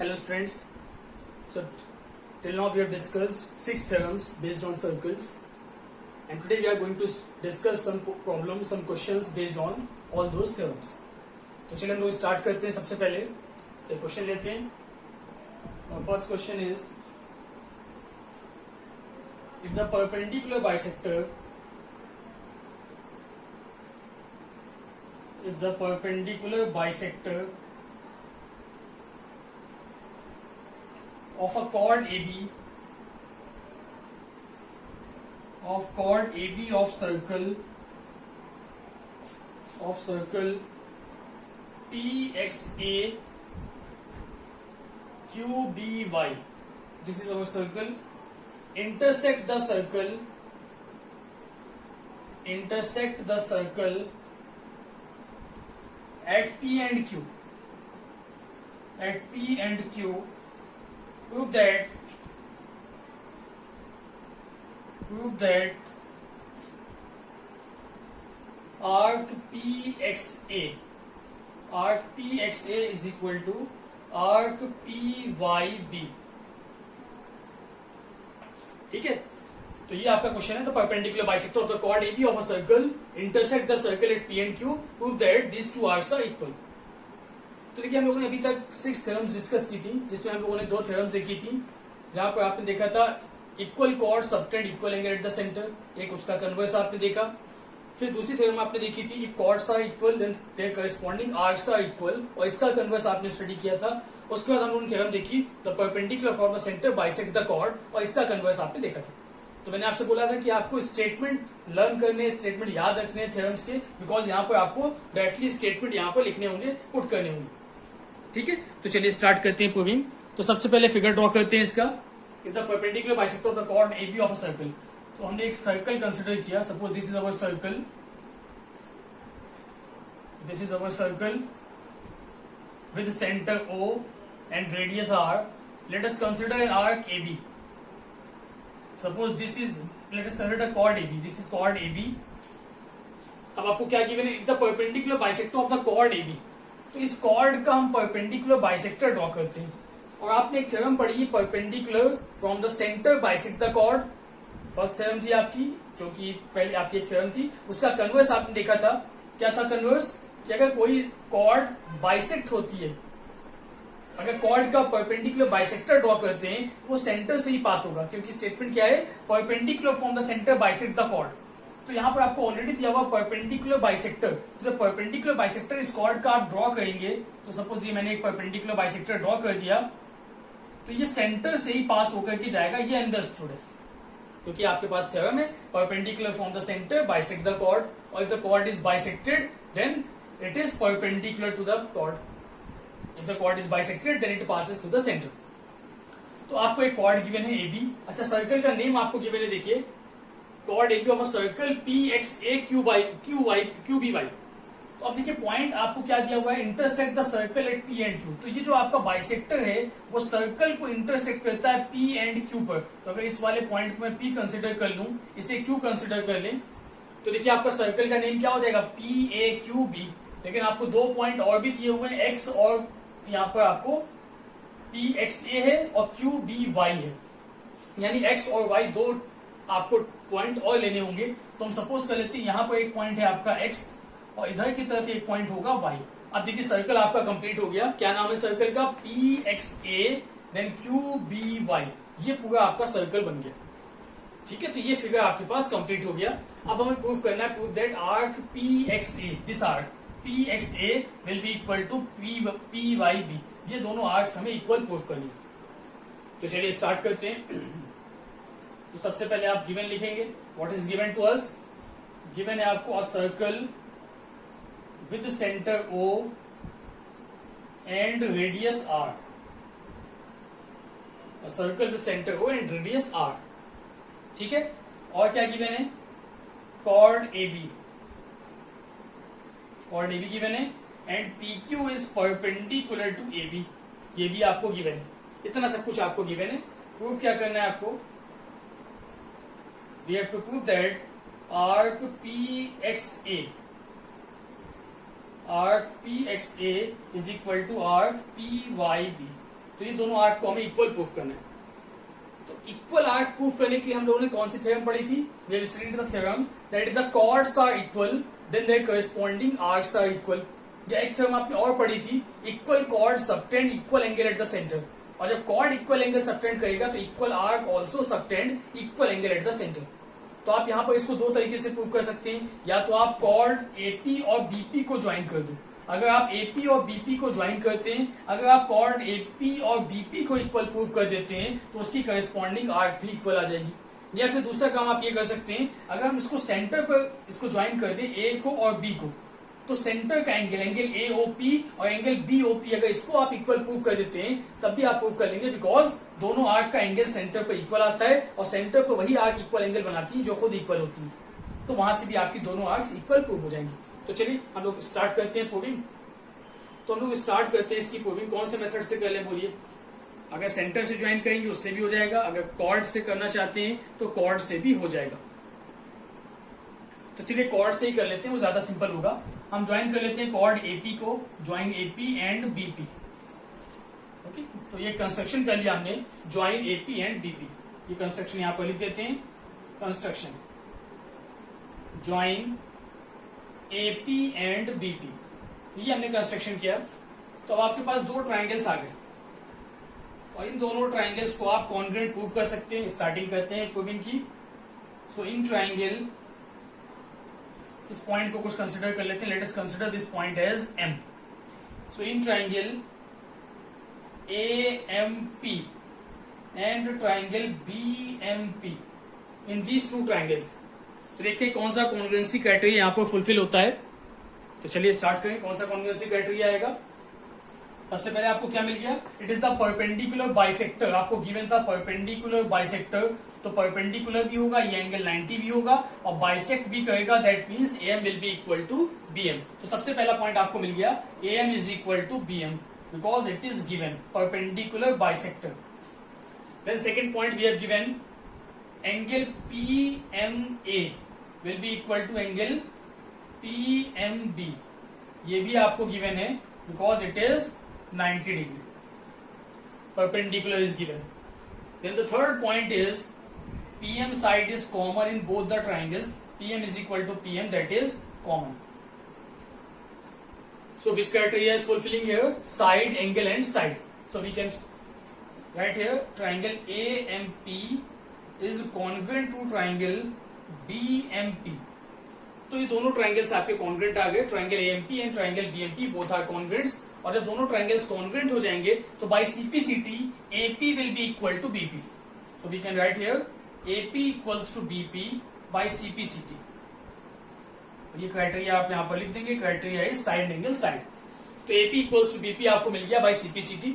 Hello students. So till now we have discussed 6 theorems based on circles, and today we are going to discuss some problems, some questions based on all those theorems. तो चलिए हम लोग start करते हैं. सबसे पहले एक question लेते हैं. और first question is, if the perpendicular bisector of a chord AB of circle PXA QBY, this is our circle, intersect the circle at P and Q, prove that arc PXA is equal to arc PYB. ठीक है, तो ये आपका question है. The perpendicular bisector of the chord AB of a circle intersect the circle at P and Q, prove that these two arcs are equal. तो देखिए, हम लोगों ने अभी तक 6 थ्योरम्स डिस्कस की थी, जिसमें हम लोगों ने 2 थ्योरम्स देखी थी. जहां पर आपने देखा था equal chord subtend equal angle at the centre, एक उसका कन्वर्स आपने देखा. फिर दूसरी थ्योरम आपने देखी थी, if chords are equal then their corresponding arcs are equal, और इसका कन्वर्स आपने स्टडी किया था. उसके बाद हम लोगों ने थ्योरम देखी the perpendicular from the centre bisect the chord, और इसका कन्वर्स आपने देखा था. तो मैंने आपसे बोला था कि आपको स्टेटमेंट लर्न करने, स्टेटमेंट याद रखने थ्योरम्स के, बिकॉज यहाँ पर आपको डायरेक्टली स्टेटमेंट यहाँ पर लिखने होंगे, पुट करने होंगे. ठीक है, तो चलिए स्टार्ट करते हैं प्रूविंग. तो सबसे पहले फिगर ड्रॉ करते हैं इसका. If the perpendicular bisector of the chord AB of a circle, तो हमने एक सर्कल कंसिडर किया. Suppose this is our circle with center O and radius R. Let us consider an arc AB. Suppose this is, let us consider chord AB. This is chord AB. अब आपको क्या given है? It's the perpendicular bisector of the chord AB. तो इस chord का हम perpendicular bisector draw करते हैं. और आपने एक थ्योरम पढ़ी, perpendicular from the center bisect the chord. First theorem थी आपकी, जो कि पहले आपकी एक थ्योरम थी. उसका कन्वर्स आपने देखा था. क्या था कन्वर्स? कि अगर कोई कॉर्ड बाइसेक्ट होती है, अगर कॉर्ड का परपेंडिकुलर बाइसेक्टर ड्रॉ करते हैं, तो वो सेंटर से ही पास होगा, क्योंकि स्टेटमेंट क्या है? Perpendicular from the centre bisect the chord. तो यहाँ पर आपको ऑलरेडी दिया हुआ परपेंडिकुलर बाइसेक्टर. तो परपेंडिकुलर बाइसेक्टर इस कॉर्ड का आप ड्रॉ करेंगे. तो सपोज ये मैंने एक परपेंडिकुलर बाइसेक्टर ड्रॉ कर दिया, तो ये सेंटर से ही पास होकर के जाएगा. ये अंडरस्टूड है, क्योंकि आपके पास थ्योरम है perpendicular from the centre bisect the chord, और if the chord is bisected then it is perpendicular to the chord. If the chord is bisected then it passes through the center. तो आपको एक chord given है AB. अच्छा, circle का name आपको गिवन है, देखिए chord AB of a circle PXA QBY. तो अब देखिए पॉइंट आपको क्या दिया हुआ है? Intersect the circle eight P and Q. तो ये जो आपका बाइसेक्टर है वो सर्कल को इंटरसेक्ट करता है P and Q पर. तो अगर इस वाले पॉइंट को मैं P कंसिडर कर लूं, इसे Q कंसिडर कर लें, तो देखिए आपका सर्कल का नेम क्या हो जाएगा? PAQB. लेकिन आपको 2 पॉइंट और भी दिए हुए हैं, X और यहाँ पर आपको PXA है और QBY है, यानी X और Y 2 आपको पॉइंट और लेने होंगे. तो हम सपोज कर लेते हैं यहाँ पर एक पॉइंट है आपका X और इधर की तरफ एक पॉइंट होगा Y. अब देखिए सर्कल आपका कंप्लीट हो गया. क्या नाम है सर्कल का? PXA then QBY. ये पूरा आपका सर्कल बन गया. ठीक है, तो ये फिगर आपके पास कंप्लीट हो गया. अब हमें प्रूव करना है, prove that arc PXA, this arc PXA will be equal to PYB. ये दोनों आर्क्स हमें इक्वल प्रूव करनी. तो चलिए स्टार्ट करते हैं. तो सबसे पहले आप गिवन लिखेंगे. What is given to us? Given है आपको a circle with centre O and radius R. A circle with centre O and radius R. ठीक है, और क्या गिवन है? chord AB गिवन है and PQ is perpendicular to AB. ये भी आपको गिवन है. इतना सब कुछ आपको गिवन है. प्रूफ क्या करना है आपको? We have to prove that arc PXA is equal to arc PYB. तो ये दोनों आर्क को हमें इक्वल प्रूफ करना है। तो इक्वल आर्क प्रूफ करने के लिए हम लोगों ने कौन सी थ्योरम पढ़ी थी? We have studied the theorem that if the chords are equal then their corresponding arcs are equal. या एक थ्योरम आपने और पढ़ी थी, equal chord subtend equal angle at the centre. और जब कॉर्ड इक्वल एंगल सबटेंड करेगा तो equal arc also subtend equal angle at the centre. तो आप यहाँ पर इसको दो तरीके से प्रूव कर सकते हैं, या तो आप कॉर्ड एपी और बीपी को ज्वाइन कर दो। अगर आप एपी और बीपी को ज्वाइन करते हैं, अगर आप कॉर्ड एपी और बीपी को इक्वल प्रूव कर देते हैं तो उसकी करस्पॉन्डिंग आर्क भी इक्वल आ जाएगी। या फिर दूसरा काम आप ये कर सकते हैं, अगर हम इसको सेंटर पर इसको ज्वाइन कर दें ए को और बी को, तो सेंटर का एंगल एओपी और एंगल बीओपी अगर इसको आप इक्वल प्रूव कर देते हैं तब भी आप प्रूव कर लेंगे, बिकॉज दोनों आर्क का एंगल सेंटर पर इक्वल आता है और सेंटर पर वही आर्क इक्वल एंगल बनाती है जो खुद इक्वल होती है। तो वहां से भी आपकी दोनों आर्क्स इक्वल प्रूव हो जाएंगी। तो चलिए हम लोग स्टार्ट करते हैं प्रूविंग। तो हम लोग स्टार्ट करते हैं इसकी प्रूविंग। कौन से मेथड से कर ले बोलिए? अगर सेंटर से ज्वाइन करेंगे उससे भी हो जाएगा, अगर कॉर्ड से करना चाहते हैं तो कॉर्ड से भी हो जाएगा। तो चलिए कॉर्ड से ही कर लेते हैं, वो ज्यादा सिंपल होगा। हम ज्वाइन कर लेते हैं कॉर्ड एपी को, join AP and BP. Okay, तो ये कंस्ट्रक्शन कर लिया हमने, ज्वाइन एपी एंड बीपी। ये कंस्ट्रक्शन यहां पर लिख देते हैं, construction join AP and BP. ये हमने कंस्ट्रक्शन किया। तो अब आपके पास दो ट्राइंगल्स आ गए और इन दोनों ट्राइंगल्स को आप कॉन्ग्रुएंट प्रूव कर सकते हैं। स्टार्टिंग करते हैं प्रूविंग की। सो इन ट्राइंगल, इस पॉइंट को कुछ कंसिडर कर लेते हैं। Let us consider this point as M. So in triangle AMP and triangle BMP, in these two triangles, तो देखिए कौन सा कॉन्ग्रुएंसी क्राइटेरिया यहां पर फुलफिल होता है। तो चलिए स्टार्ट करें। कौन सा कॉन्ग्रुएंसी क्राइटेरिया आएगा? सबसे पहले आपको क्या मिल गया? It is the perpendicular bisector. आपको गिवन था परपेंडिकुलर बाइसेक्टर, तो परपेंडिकुलर भी होगा, ये एंगल 90 भी होगा और बाइसेक्ट भी करेगा, that means AM will be equal to BM। तो सबसे पहला पॉइंट आपको मिल गया, AM is equal to BM because it is given perpendicular bisector. Then second point we have given angle PMA will be equal to angle PMB। ये भी आपको गिवन है because it is 90 degree. Perpendicular is given. Then the third point is PM side is common in both the triangles. PM is equal to PM, that is common. So which criteria is fulfilling here? Side, angle and side. So we can write here triangle AMP is congruent to triangle BMP. तो ये दोनों triangles आपके congruent आ गए। Triangle AMP and triangle BMP both are congruents. और जब दोनों triangles congruent हो जाएंगे तो by CPCT AP will be equal to BP। So we can write here AP equals to BP by CPCT। ये क्राइटेरिया आप यहां पर लिख देंगे। Criteria is side angle side. तो AP इक्वल्स टू BP आपको मिल गया बाय CPCT।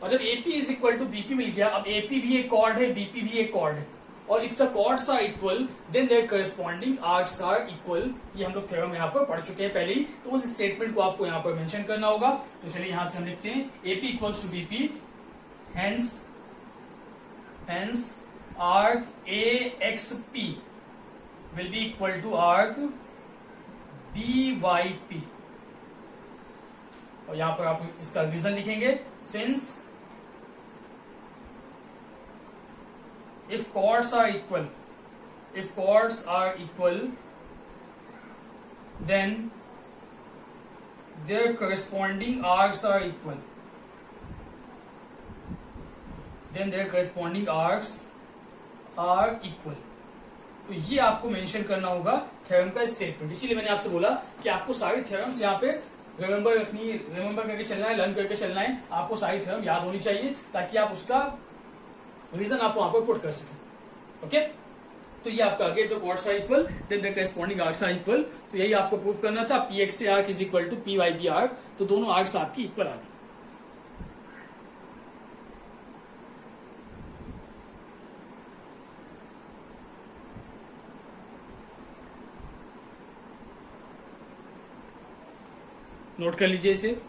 और जब AP is equal to BP मिल गया, अब AP भी एक कॉर्ड है, BP भी एक कॉर्ड है, और if the chords are equal then their corresponding arcs are equal. ये हम लोग थ्योरम यहाँ पर पढ़ चुके हैं पहले ही, तो उस स्टेटमेंट को आपको यहाँ पर मेंशन करना होगा। तो चलिए यहां से हम लिखते हैं AP equals to BP, hence arc AXP will be equal to arc BYP। और यहां पर आप इसका रीजन लिखेंगे, since if chords are equal then their corresponding arcs are equal, तो ये आपको मेंशन करना होगा थ्योरम का स्टेटमेंट। इसीलिए मैंने आपसे बोला कि आपको सारी थ्योरम्स यहाँ पे रिमेंबर करके चलना है, लर्न करके चलना है। आपको सारी थ्योरम याद होनी चाहिए ताकि आप उसका रीजन आप वहां पर पुट कर सकें। ओके, तो ये आपका आगे जो chords are equal then the corresponding arcs are equal. तो यही आपको प्रूव करना था। PXA arc is equal to PYP arc, तो दोनों आर्क्स आपकी इक्वल आ गए। नोट कर लीजिए इसे।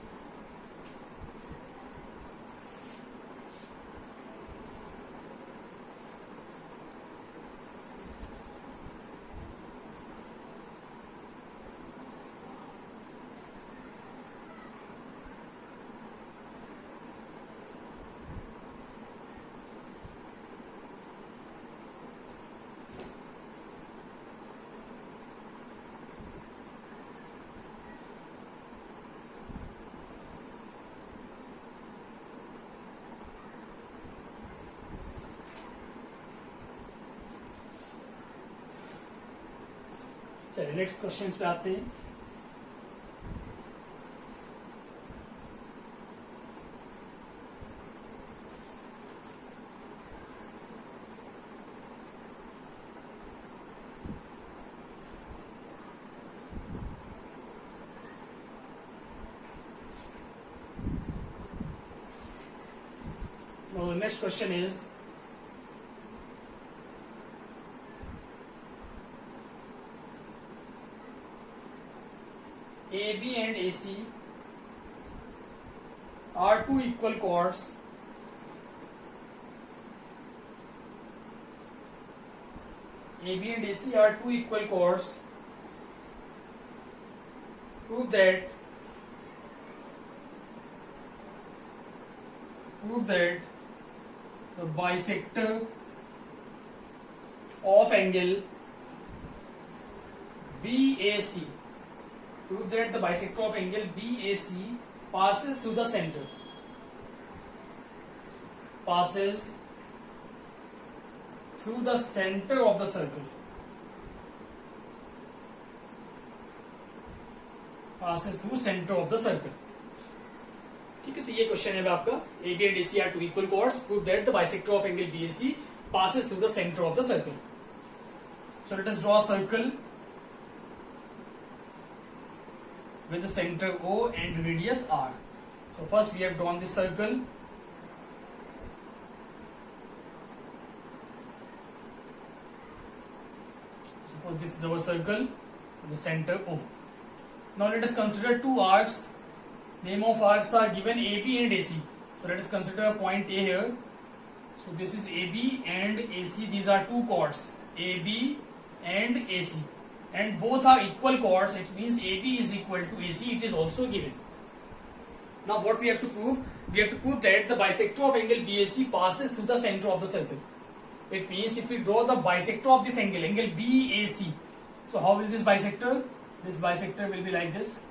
चलिए नेक्स्ट क्वेश्चन पे आते हैं. Now the next question is, AB and AC are two equal chords AB and AC are two equal chords. Prove that the bisector of angle BAC, prove that the bisector of angle BAC passes through the center, passes through the center of the circle, passes through center of the circle. ठीक है, तो ये question है आपका. AB and AC are two equal chords. Prove that the bisector of angle BAC passes through the center of the circle. So let us draw a circle with the center O and radius R. So first we have drawn this circle. Suppose this is our circle with the center O. Now let us consider two arcs. Name of arcs are given AB and AC. So let us consider a point A here. So this is AB and AC. These are two chords, AB and AC, and both are equal chords. It means AB is equal to AC. It is also given. Now what we have to prove? We have to prove that the bisector of angle BAC passes through the center of the circle. It means if we draw the bisector of this angle, angle BAC, so how will this bisector? This bisector will be like this.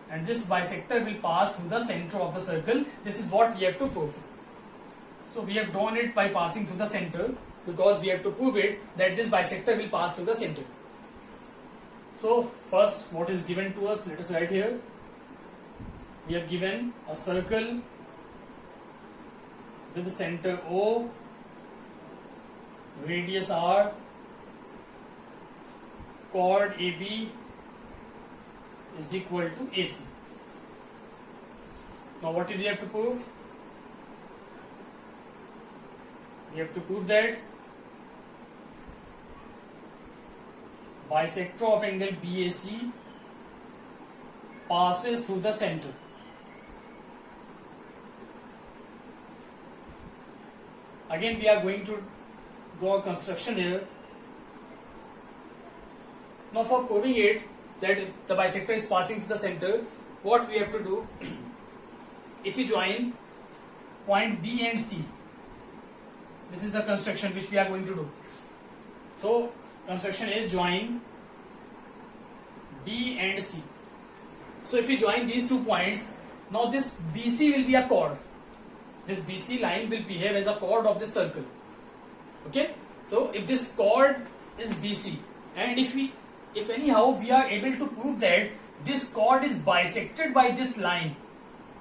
And this bisector will pass through the center of the circle. This is what we have to prove. So we have drawn it by passing through the center, because we have to prove it that this bisector will pass through the center. So first, what is given to us? Let us write here. We have given a circle with the center O, radius R, chord AB is equal to AC. Now what did we have to prove? We have to prove that bisector of angle BAC passes through the center. Again we are going to draw a construction here. Now for proving it that if the bisector is passing through the center, what we have to do? If we join point B and C, this is the construction which we are going to do. So construction is join B and C. So if we join these 2 points, now this BC will be a chord. This BC line will behave as a chord of this circle. Okay. So if this chord is BC, and if anyhow we are able to prove that this chord is bisected by this line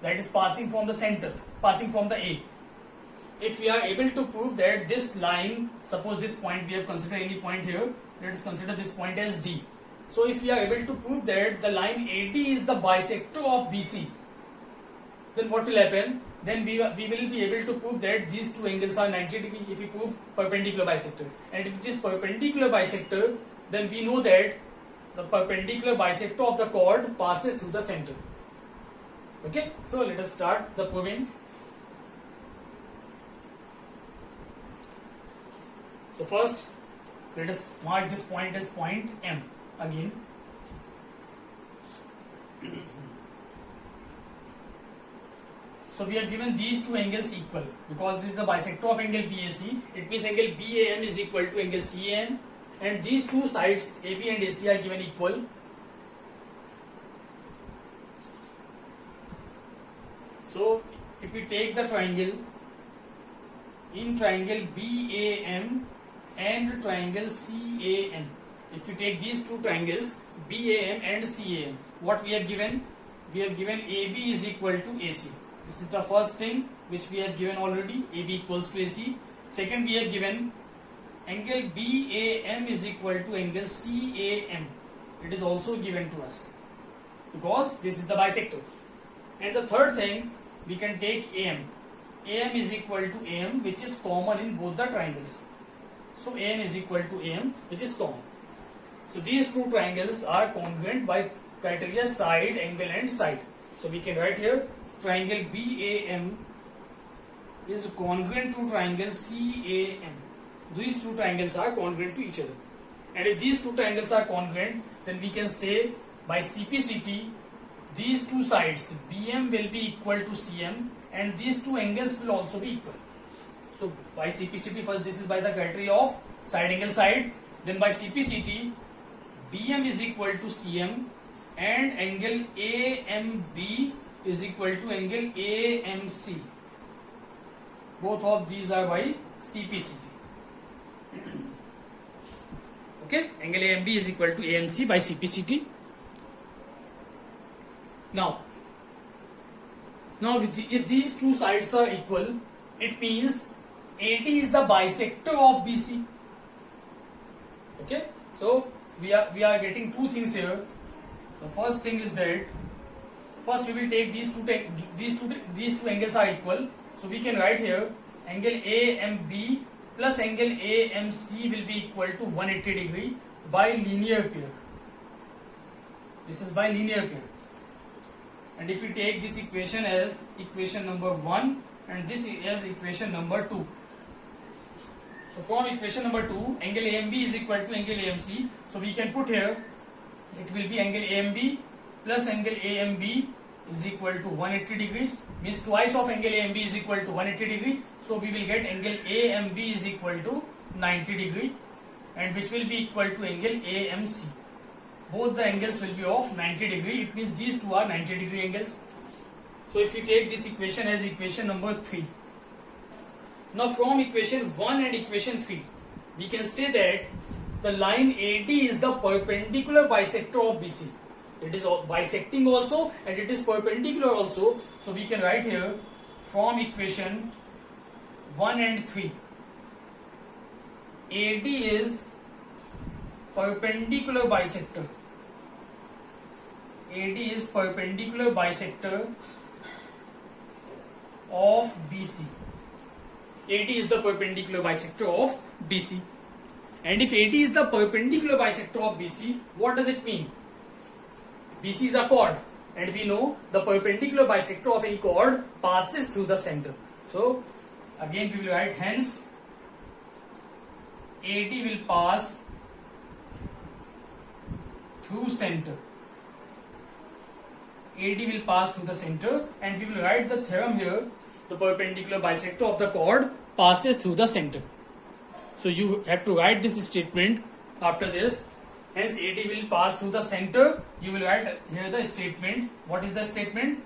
that is passing from the center, passing from the A. If we are able to prove that this line, suppose this point, we have considered any point here, let us consider this point as D. So if we are able to prove that the line AD is the bisector of BC, then what will happen? Then we will be able to prove that these two angles are 90 degree if we prove perpendicular bisector. And if it is perpendicular bisector, then we know that the perpendicular bisector of the chord passes through the center. Okay, so let us start the proving. So first, let us mark this point as point M again. So we have given these two angles equal, because this is the bisector of angle BAC. It means angle BAM is equal to angle CAM, and these two sides AB and AC are given equal. So if we take the triangle, in triangle BAM and triangle CAN, if we take these two triangles BAM and CAM, what we have given? We have given AB is equal to AC. This is the first thing which we have given already, AB equals to AC. Second, we have given angle BAM is equal to angle CAM. It is also given to us because this is the bisector. And the third thing, we can take AM. AM is equal to AM, which is common in both the triangles. So AM is equal to AM, which is common. So these two triangles are congruent by criteria side, angle and side. So we can write here triangle BAM is congruent to triangle CAM. These two triangles are congruent to each other. And if these two triangles are congruent, then we can say by CPCT, these two sides BM will be equal to CM and these two angles will also be equal. So by CPCT, first this is by the criteria of side angle side, then by CPCT BM is equal to CM and angle AMB is equal to angle AMC. Both of these are by CPCT. Okay, angle AMB is equal to AMC by CPCT. Now if these two sides are equal, it means AD is the bisector of BC. Okay, so we are getting two things here. The first thing is that first we will take these two angles are equal. So we can write here angle AMB plus angle AMC will be equal to 180 degree by linear pair. This is by linear pair. And if we take this equation as equation number 1 and this as equation number 2. So from equation number 2, angle AMB is equal to angle AMC. So we can put here, it will be angle AMB plus angle AMB is equal to 180 degrees. Means twice of angle AMB is equal to 180 degree. So we will get angle AMB is equal to 90 degree and which will be equal to angle AMC. Both the angles will be of 90 degree. It means these two are 90 degree angles. So if we take this equation as equation number 3. Now from equation 1 and equation 3, we can say that the line AD is the perpendicular bisector of BC. It is bisecting also and it is perpendicular also. So we can write here from equation 1 and 3. AD is perpendicular bisector. AD is perpendicular bisector of BC. AD is the perpendicular bisector of BC. And if AD is the perpendicular bisector of BC, what does it mean? BC is a chord and we know the perpendicular bisector of any chord passes through the center. So again we will write hence AD will pass through center. AD will pass through the center and we will write the theorem here, the perpendicular bisector of the chord passes through the center. So you have to write this statement after this. Hence AD will pass through the center. You will write here the statement. What is the statement?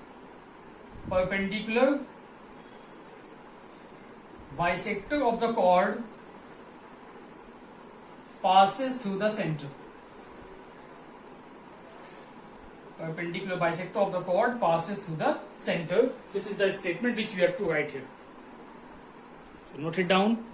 Perpendicular bisector of the chord passes through the center. Perpendicular bisector of the chord passes through the center. This is the statement which we have to write here. So note it down.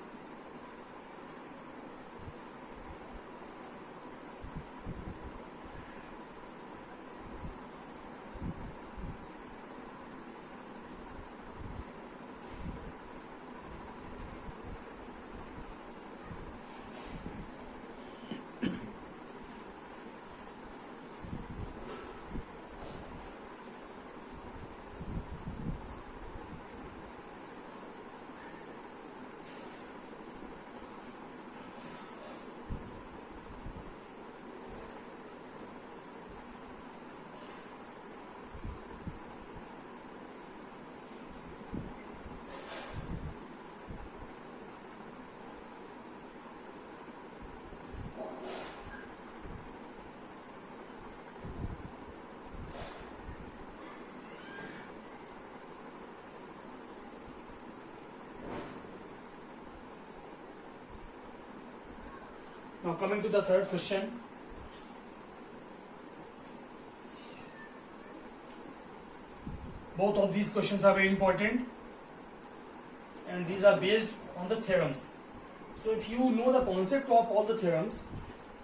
Now coming to the third question. Both of these questions are very important and these are based on the theorems. So if you know the concept of all the theorems,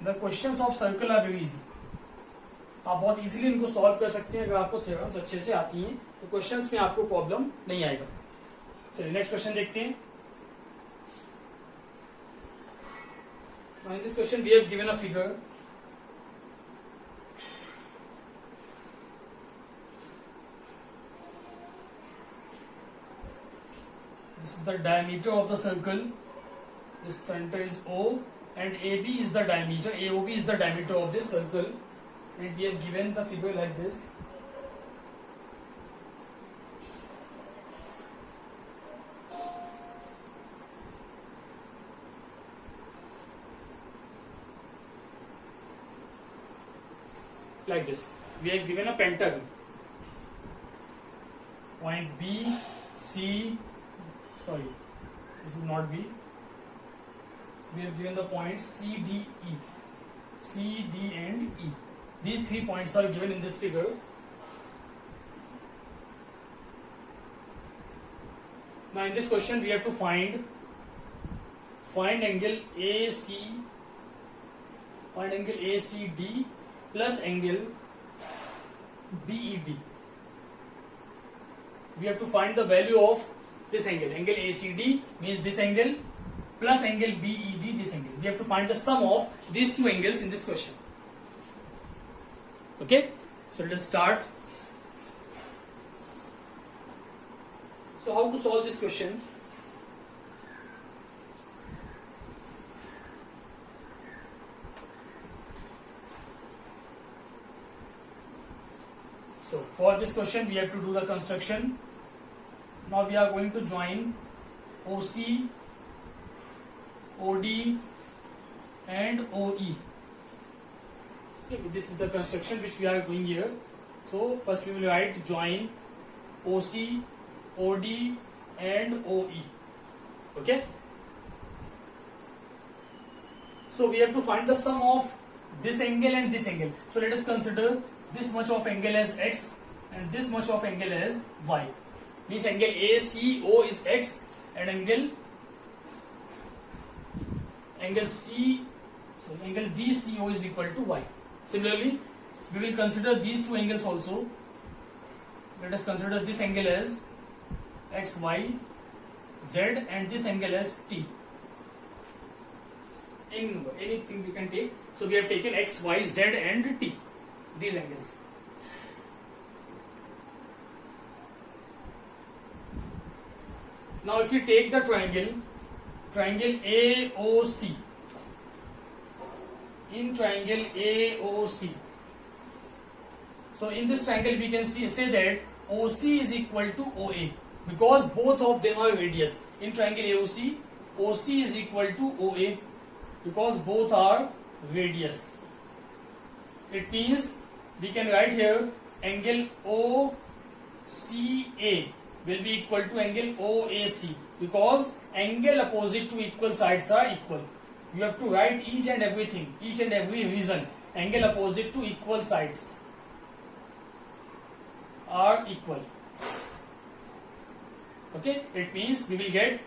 the questions of circle are very easy. आप बहुत easily इनको solve कर सकते हैं अगर आपको theorems अच्छे से आती हैं तो क्वेश्चंस में आपको प्रॉब्लम नहीं आएगा. चलिए नेक्स्ट क्वेश्चन देखते हैं. In this question we have given a figure. This is the diameter of the circle. This center is O and AB is the diameter. AOB is the diameter of this circle. And we have given the figure like this. Like this. We have given a pentagon. Point B, C, sorry, this is not B. We have given the points C, D, E. C, D and E. These 3 points are given in this figure. Now in this question we have to find angle AC, find angle ACD plus angle BED. We have to find the value of this angle. Angle ACD means this angle plus angle BED, this angle. We have to find the sum of these two angles in this question. Okay, so let us start. So how to solve this question? So for this question we have to do the construction. Now we are going to join OC, OD and OE. Okay, this is the construction which we are doing here. So first we will write join OC, OD and OE. Okay. So we have to find the sum of this angle and this angle. So let us consider this much of angle as x and this much of angle as y. Means angle ACO is x and angle DCO is equal to y. Similarly, we will consider these two angles also. Let us consider this angle as x, y, z and this angle as t. Any number, anything we can take. So we have taken x, y, z and t. These angles. Now if you take the triangle AOC, in triangle AOC, so in this triangle we can say that OC is equal to OA because both of them are radius. In triangle AOC, OC is equal to OA because both are radius. It means we can write here angle OCA will be equal to angle OAC because angle opposite to equal sides are equal. You have to write each and everything, each and every reason. Angle opposite to equal sides are equal. Okay, it means we will get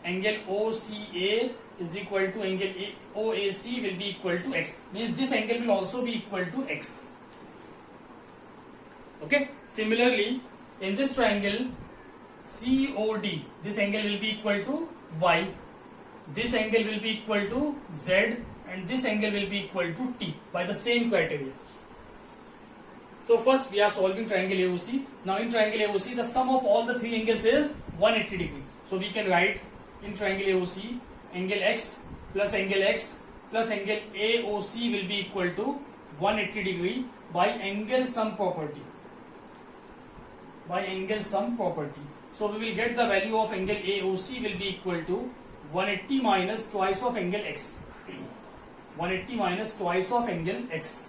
angle OCA is equal to angle OAC will be equal to x. Means this angle will also be equal to x. Okay, similarly in this triangle COD, this angle will be equal to y, this angle will be equal to z and this angle will be equal to t by the same criteria. So first we are solving triangle AOC. Now in triangle AOC the sum of all the three angles is 180 degree. So we can write in triangle AOC angle x plus angle AOC will be equal to 180 degree by angle sum property. So we will get the value of angle AOC will be equal to 180 minus twice of angle x. 180 minus twice of angle x.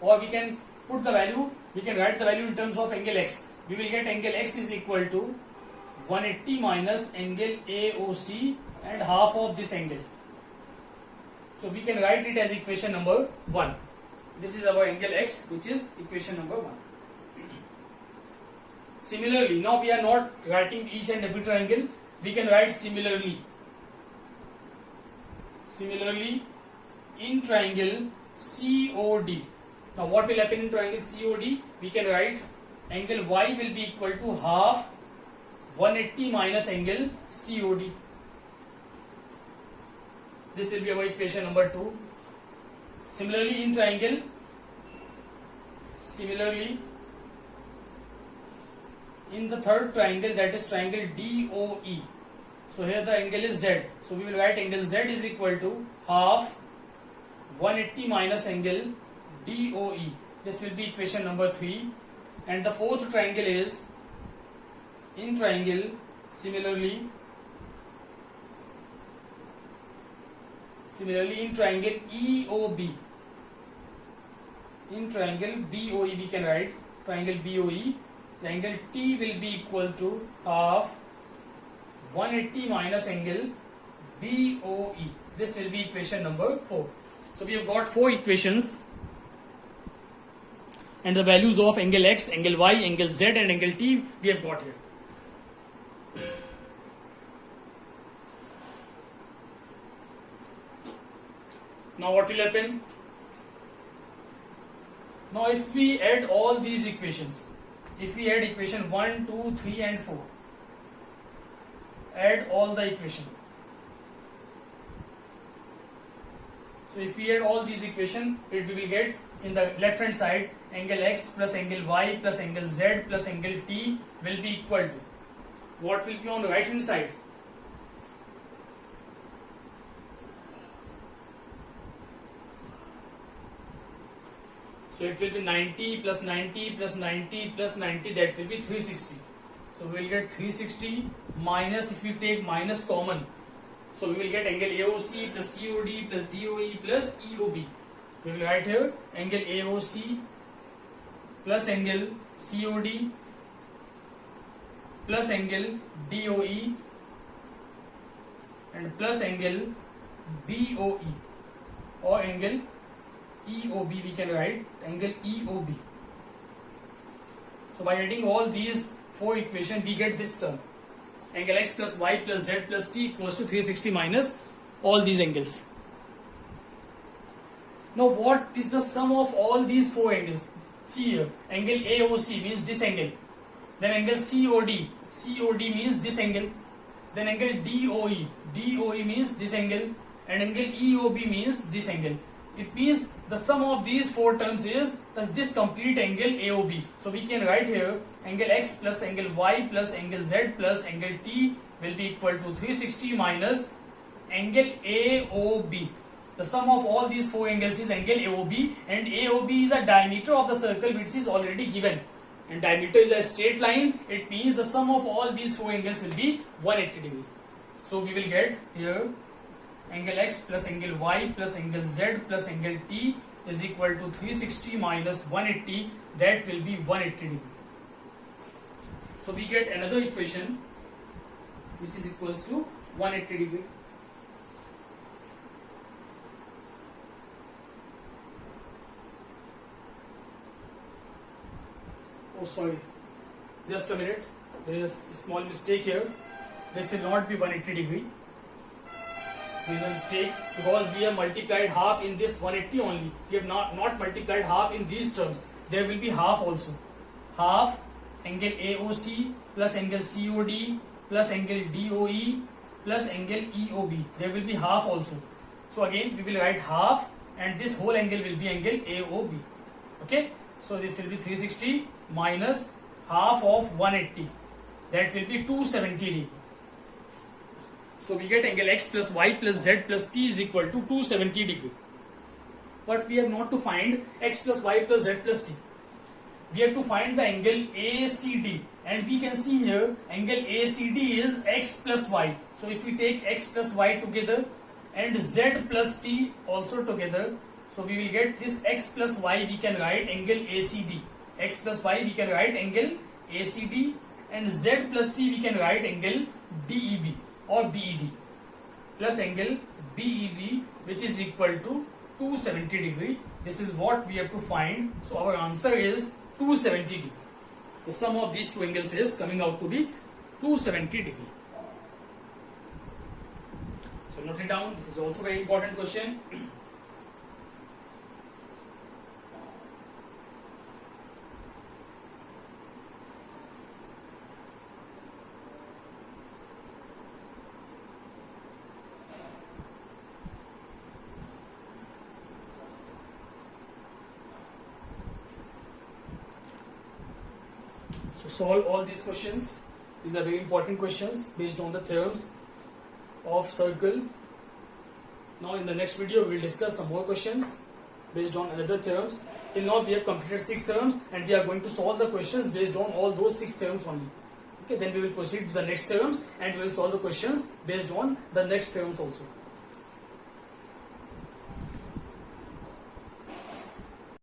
Or we can put the value, we can write the value in terms of angle x. We will get angle x is equal to 180 minus angle AOC and half of this angle. So we can write it as equation number 1. This is our angle x, which is equation number 1. Similarly, now we are not writing each and every triangle. We can write similarly. Similarly, in triangle COD. Now what will happen in triangle COD? We can write angle y will be equal to half 180 minus angle COD. This will be our equation number 2. Similarly, in triangle, in the third triangle, that is triangle DOE. So here the angle is Z. So we will write angle Z is equal to half 180 minus angle DOE. This will be equation number 3. And the fourth triangle is in triangle similarly in triangle EOB. In triangle BOE we can write triangle BOE. The angle T will be equal to half 180 minus angle BOE. This will be equation number 4. So we have got 4 equations, and the values of angle x, angle y, angle z and angle t we have got here. Now what will happen? Now if we add all these equations, if we add equation 1, 2, 3 and 4, add all the equation. So if we add all these equations, it we will get in the left hand side angle x plus angle y plus angle z plus angle t will be equal to what will be on the right hand side? So it will be 90 plus 90 plus 90 plus 90, that will be 360. So we will get 360 minus, if we take minus common, so we will get angle AOC plus COD plus DOE plus EOB. We will write here angle AOC plus angle COD plus angle DOE and plus angle BOE or angle EOB. We can write angle EOB. So by adding all these 4 equations, we get this term angle x plus y plus z plus t equals to 360 minus all these angles. Now what is the sum of all these 4 angles? See here, angle AOC means this angle, then angle COD means this angle, then angle DOE means this angle, and angle EOB means this angle. It means the sum of these 4 terms is this complete angle AOB. So we can write here angle x plus angle y plus angle z plus angle t will be equal to 360 minus angle AOB. The sum of all these 4 angles is angle AOB, and AOB is a diameter of the circle which is already given. And diameter is a straight line. It means the sum of all these 4 angles will be 180 degree. So we will get here angle x plus angle y plus angle z plus angle t is equal to 360 minus 180, that will be 180 degree. So we get another equation which is equals to 180 degree. Oh sorry, just a minute, there is a small mistake here. This will not be 180 degree. There is a mistake because we have multiplied half in this 180 only. We have not multiplied half in these terms. There will be half also. Half angle AOC plus angle COD plus angle DOE plus angle EOB. There will be half also. So again we will write half, and this whole angle will be angle AOB. Okay. So this will be 360 minus half of 180. That will be 270 degree. So we get angle x plus y plus z plus t is equal to 270 degree. But we have not to find x plus y plus z plus t. We have to find the angle ACD, and we can see here angle ACD is x plus y. So if we take x plus y together and z plus t also together, so we will get this x plus y, we can write angle ACD. X plus y we can write angle ACD, and z plus t we can write angle DEB or BED plus angle BED which is equal to 270 degree. This is what we have to find. So our answer is 270 degree. The sum of these two angles is coming out to be 270 degree. So note it down. This is also a very important question. So solve all these questions. These are very important questions based on the theorems of circle. Now in the next video we will discuss some more questions based on another theorems. Till now we have completed 6 theorems and we are going to solve the questions based on all those 6 theorems only. Okay, then we will proceed to the next theorems and we will solve the questions based on the next theorems also.